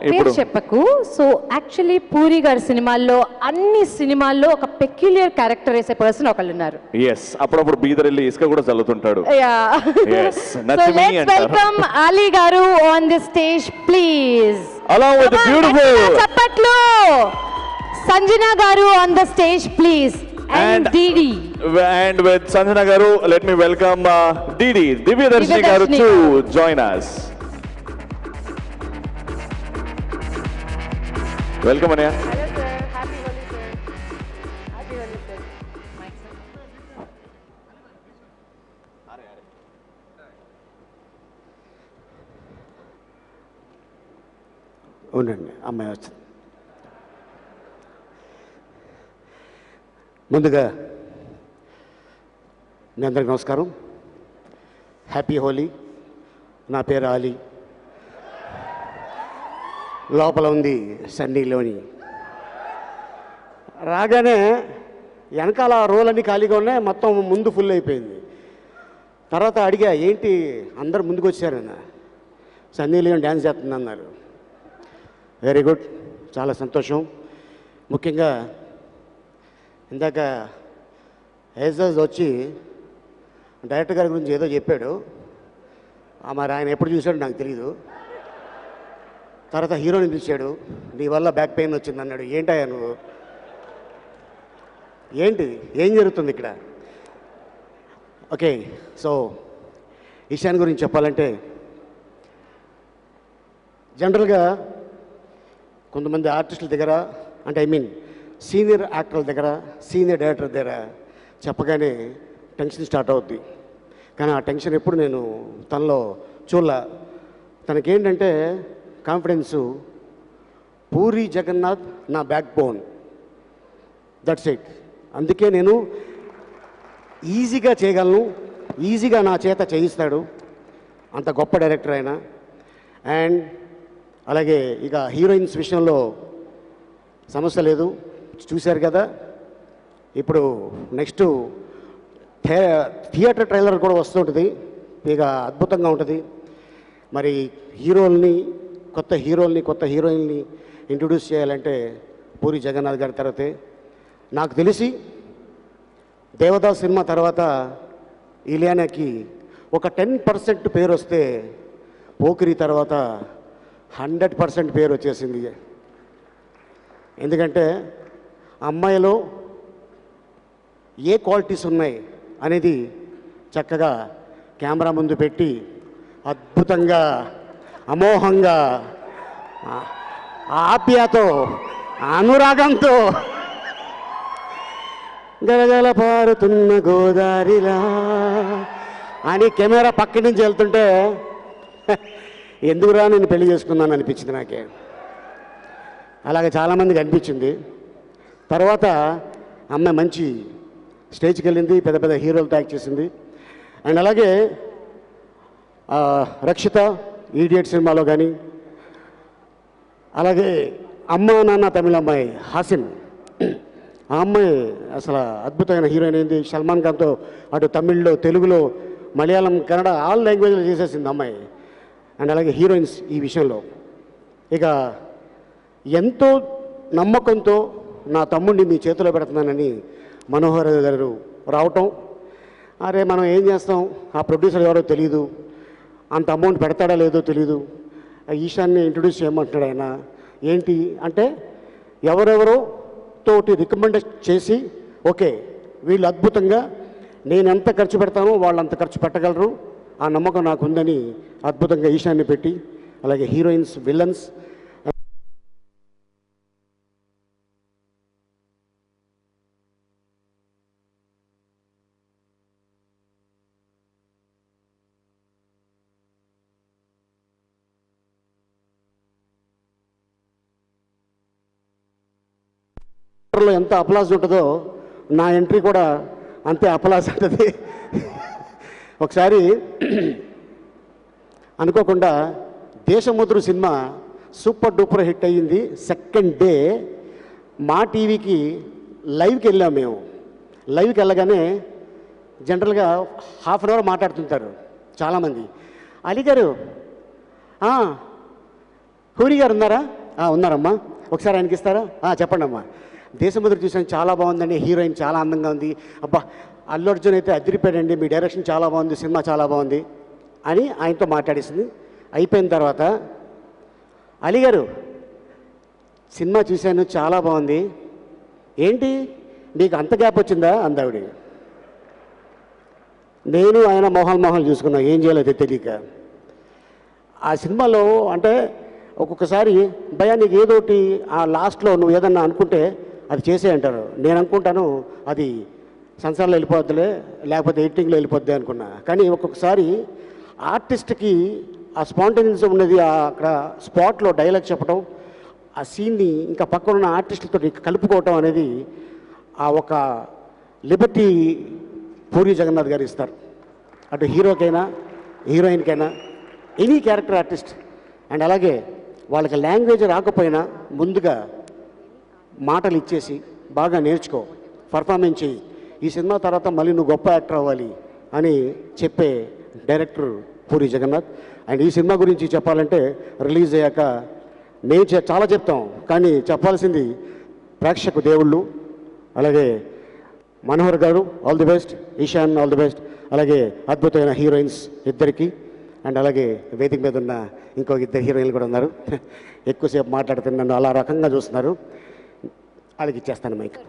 ఇప్పుడు చెప్పకు. So actually puri గారి సినిమాల్లో అన్ని సినిమాల్లో ఒక పెక్యులియర్ క్యారెక్టర్ వేసే పర్సన్ ఒకళ్ళు ఉన్నారు. ఎస్, అప్పుడప్పుడు బీదరెల్లి ఇసుక కూడా చల్లుతుంటాడు. Yes, సో నచ్చి మీ లెట్స్ అంటారు. వెల్కమ్ అలీ గారు on the stage please. Along with the beautiful చప్పట్లు. సంజన గారు on the stage please. And Didi. And with Sanjana garu, let me welcome Didi, Divyadarshini garu to join us. Welcome Anya. Hello sir, happy Holi sir. Happy Holi sir. Mic sir. అవునండి, అమ్మాయి వచ్చింది. ముందుగా మీ అందరికి నమస్కారం. Happy Holi. నా పేరు ఆలీ. లోపల ఉంది సన్నీలోని. రాగానే వెనకాల రోలన్నీ ఖాళీగా ఉన్నాయి, మొత్తం ముందు ఫుల్ అయిపోయింది. తర్వాత అడిగా ఏంటి అందరు ముందుకు వచ్చారన్న. సన్నీలియోని డ్యాన్స్ చేస్తుంది అన్నారు. వెరీ గుడ్, చాలా సంతోషం. ముఖ్యంగా ఇందాక ఏజాజ్ వచ్చి డైరెక్టర్ గారి గురించి ఏదో చెప్పాడు. మరి ఆయన ఎప్పుడు చూశాడో నాకు తెలీదు. తర్వాత హీరోని పిలిచాడు. నీ వల్ల బ్యాక్ పెయిన్ వచ్చింది అన్నాడు. ఏంటయ్యా నువ్వు, ఏంటి ఏం జరుగుతుంది ఇక్కడ? ఓకే, సో ఈశాన్ గురించి చెప్పాలంటే జనరల్గా కొంతమంది ఆర్టిస్టుల దగ్గర, అంటే సీనియర్ యాక్టర్ల దగ్గర, సీనియర్ డైరెక్టర్ దగ్గర చెప్పగానే టెన్షన్ స్టార్ట్ అవుద్ది. కానీ ఆ టెన్షన్ ఎప్పుడు నేను తనలో చూడలా. తనకేంటంటే కాన్ఫిడెన్సు. పూరి జగన్నాథ్ నా బ్యాక్ బోన్, దట్స్ ఇట్. అందుకే నేను ఈజీగా చేయగలను, ఈజీగా నా చేత చేయిస్తాడు. అంత గొప్ప డైరెక్టర్ ఆయన. అండ్ అలాగే ఇక హీరోయిన్స్ విషయంలో సమస్య లేదు, చూశారు కదా. ఇప్పుడు నెక్స్ట్ థియేటర్ ట్రైలర్ కూడా వస్తుంటుంది, ఇక అద్భుతంగా ఉంటుంది. మరి కొత్త హీరోయిన్ని ఇంట్రొడ్యూస్ చేయాలంటే పూరి జగన్నాథ్ గారి తర్వాతే. నాకు తెలిసి దేవదాస్ సినిమా తర్వాత ఇలియానాకి ఒక 10% పేరు వస్తే, పోకిరి తర్వాత 100% పేరు వచ్చేసింది. ఎందుకంటే అమ్మాయిలో ఏ క్వాలిటీస్ ఉన్నాయి అనేది చక్కగా కెమెరా ముందు పెట్టి అద్భుతంగా, అమోఘంగా, ఆప్యాయతో, అనురాగంతో గలగల పారుతున్న గోదారిలా అని కెమెరా పక్క నుంచి వెళ్తుంటే ఎందుకురా నేను పెళ్లి చేసుకున్నాను అనిపించింది నాకే. అలాగే చాలామందికి అనిపించింది. తర్వాత అమ్మాయి మంచి స్టేజ్కి వెళ్ళింది, పెద్ద పెద్ద హీరోలతో యాక్ట్ చేసింది. అండ్ అలాగే రక్షిత ఈడియట్ సినిమాలో కానీ, అలాగే అమ్మ నాన్న తమిళ అమ్మాయి హాసిన్, ఆ అమ్మాయి అసలు అద్భుతమైన హీరోయిన్ అయింది. సల్మాన్ ఖాన్తో అటు తమిళ్లో, తెలుగులో, మలయాళం, కన్నడ ఆల్ లాంగ్వేజ్లో చేసేసింది అమ్మాయి. అండ్ అలాగే హీరోయిన్స్ ఈ విషయంలో ఇక ఎంతో నమ్మకంతో నా తమ్ముడిని మీ చేతిలో పెడుతున్నానని మనోహర్ గారు రావటం. అరే మనం ఏం చేస్తాం, ఆ ప్రొడ్యూసర్ ఎవరో తెలియదు, అంత అమౌంట్ పెడతాడా లేదో తెలీదు, ఈశాన్ని ఇంట్రొడ్యూస్ చేయమంటున్నాడు ఆయన. ఏంటి అంటే ఎవరెవరో తోటి రికమెండ్ చేసి, ఓకే వీళ్ళు అద్భుతంగా, నేను ఎంత ఖర్చు పెడతానో వాళ్ళు అంత ఖర్చు పెట్టగలరు, ఆ నమ్మకం నాకు ఉందని అద్భుతంగా ఈశాన్ని పెట్టి, అలాగే హీరోయిన్స్, విలన్స్, ఎంత అప్లాజ్ ఉంటుందో నా ఎంట్రీ కూడా అంతే అప్లాజ్ ఉంటుంది. ఒకసారి అనుకోకుండా Desamuduru cinema super duper hit అయ్యింది. సెకండ్ డే మా టీవీకి లైవ్కి వెళ్ళాం మేము. లైవ్కి వెళ్ళగానే జనరల్గా హాఫ్ అన్ అవర్ మాట్లాడుతుంటారు చాలామంది. అలీ గారు పూరి గారు ఉన్నారా? ఉన్నారమ్మా. ఒకసారి ఆయనకి ఇస్తారా? చెప్పండి అమ్మా. దేశముద్ర చూసాను, చాలా బాగుందండి, హీరోయిన్ చాలా అందంగా ఉంది, అబ్బా అల్లు అర్జున్ అయితే అదిరిపోయాడండి, మీ డైరెక్షన్ చాలా బాగుంది, సినిమా చాలా బాగుంది అని ఆయనతో మాట్లాడేసింది. అయిపోయిన తర్వాత అలీ గారు సినిమా చూశాను చాలా బాగుంది, ఏంటి మీకు అంత గ్యాప్ వచ్చిందా అందావిడ. నేను ఆయన మొహాలు చూసుకున్నా, ఏం చేయాలో తెలియక. ఆ సినిమాలో అంటే ఒక్కొక్కసారి భయా నీకు ఏదోటి ఆ లాస్ట్లో నువ్వు ఏదన్నా అనుకుంటే అది చేసే అంటారు. నేను అనుకుంటాను అది సంసారంలో వెళ్ళిపోద్దులే, లేకపోతే ఎడిటింగ్లో వెళ్ళిపోద్ది అనుకున్నా. కానీ ఒక్కొక్కసారి ఆర్టిస్ట్కి ఆ స్పాంటేనియస్ ఉన్నది, అక్కడ స్పాట్లో డైలాగ్ చెప్పడం, ఆ సీన్ని ఇంకా పక్కన ఉన్న ఆర్టిస్టులతో కలుపుకోవటం అనేది ఆ ఒక లిబర్టీ పూరి జగన్నాథ్ గారు ఇస్తారు. అటు హీరోకైనా హీరోయిన్కైనా ఎనీ క్యారెక్టర్ ఆర్టిస్ట్. అండ్ అలాగే వాళ్ళకి లాంగ్వేజ్ రాకపోయినా ముందుగా మాటలు ఇచ్చేసి బాగా నేర్చుకో, పర్ఫార్మెన్స్ చేయి, ఈ సినిమా తర్వాత మళ్ళీ నువ్వు గొప్ప యాక్టర్ అవ్వాలి అని చెప్పే డైరెక్టర్ పూరి జగన్నాథ్. అండ్ ఈ సినిమా గురించి చెప్పాలంటే రిలీజ్ అయ్యాక మేము చాలా చెప్తాం, కానీ చెప్పాల్సింది ప్రేక్షకు దేవుళ్ళు. అలాగే Manohar garu all the best, Ishaan all the best, అలాగే అద్భుతమైన హీరోయిన్స్ ఇద్దరికి. అండ్ అలాగే వేదిక మీద ఉన్న ఇంకొక ఇద్దరు హీరోయిన్లు కూడా ఉన్నారు, ఎక్కువసేపు మాట్లాడుతున్న నన్ను అలా రకంగా చూస్తున్నారు, వాళ్ళకి ఇచ్చేస్తాను మైక్.